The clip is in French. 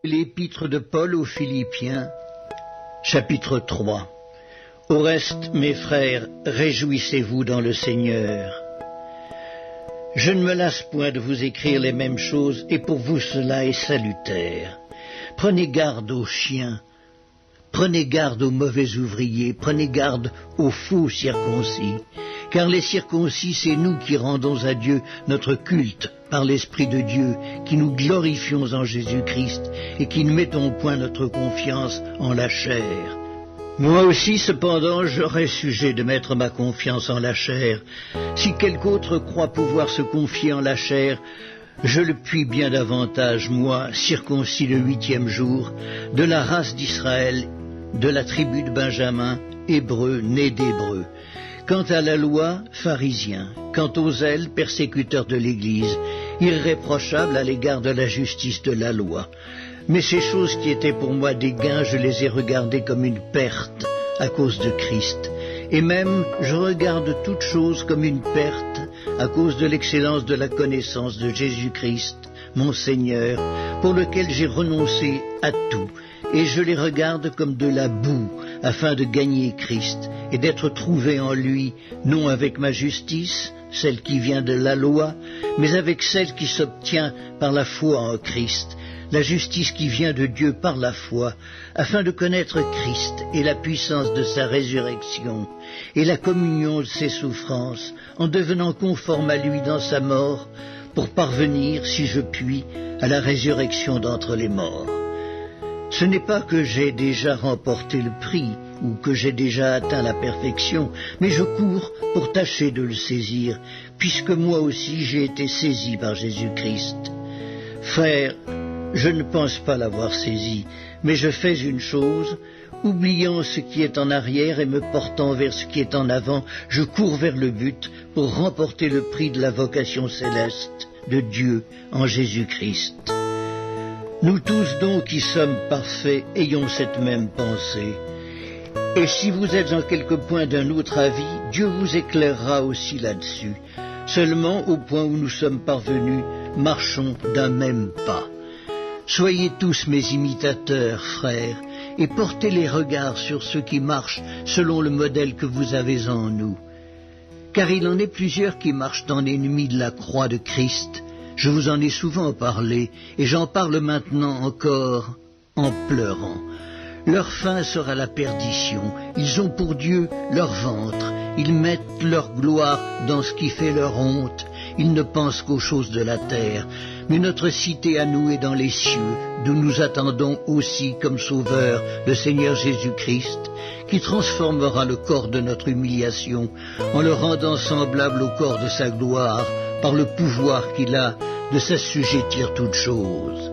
L'épître de Paul aux Philippiens, chapitre 3. Au reste, mes frères, réjouissez-vous dans le Seigneur. Je ne me lasse point de vous écrire les mêmes choses, et pour vous cela est salutaire. Prenez garde aux chiens, prenez garde aux mauvais ouvriers, prenez garde aux faux circoncis, car les circoncis, c'est nous qui rendons à Dieu notre culte par l'Esprit de Dieu, qui nous glorifions en Jésus-Christ et qui ne mettons point notre confiance en la chair. Moi aussi, cependant, j'aurais sujet de mettre ma confiance en la chair. Si quelque autre croit pouvoir se confier en la chair, je le puis bien davantage, moi, circoncis le 8e jour, de la race d'Israël, de la tribu de Benjamin, hébreu, né d'hébreu. Quant à la loi, pharisien. Quant aux zèles, persécuteurs de l'Église, irréprochables à l'égard de la justice de la loi. Mais ces choses qui étaient pour moi des gains, je les ai regardées comme une perte à cause de Christ. Et même, je regarde toutes choses comme une perte à cause de l'excellence de la connaissance de Jésus-Christ, mon Seigneur, pour lequel j'ai renoncé à tout. Et je les regarde comme de la boue, afin de gagner Christ, et d'être trouvé en lui, non avec ma justice, celle qui vient de la loi, mais avec celle qui s'obtient par la foi en Christ, la justice qui vient de Dieu par la foi, afin de connaître Christ et la puissance de sa résurrection, et la communion de ses souffrances, en devenant conforme à lui dans sa mort, pour parvenir, si je puis, à la résurrection d'entre les morts. Ce n'est pas que j'ai déjà remporté le prix, ou que j'ai déjà atteint la perfection, mais je cours pour tâcher de le saisir, puisque moi aussi j'ai été saisi par Jésus-Christ. Frères, je ne pense pas l'avoir saisi, mais je fais une chose, oubliant ce qui est en arrière et me portant vers ce qui est en avant, je cours vers le but pour remporter le prix de la vocation céleste de Dieu en Jésus-Christ. Nous tous donc qui sommes parfaits, ayons cette même pensée. Et si vous êtes en quelque point d'un autre avis, Dieu vous éclairera aussi là-dessus. Seulement, au point où nous sommes parvenus, marchons d'un même pas. Soyez tous mes imitateurs, frères, et portez les regards sur ceux qui marchent selon le modèle que vous avez en nous. Car il en est plusieurs qui marchent en ennemis de la croix de Christ. Je vous en ai souvent parlé, et j'en parle maintenant encore en pleurant. Leur fin sera la perdition. Ils ont pour Dieu leur ventre. Ils mettent leur gloire dans ce qui fait leur honte. Ils ne pensent qu'aux choses de la terre. Mais notre cité à nous est dans les cieux, d'où nous attendons aussi comme sauveur le Seigneur Jésus-Christ, qui transformera le corps de notre humiliation en le rendant semblable au corps de sa gloire, par le pouvoir qu'il a de s'assujettir toutes choses.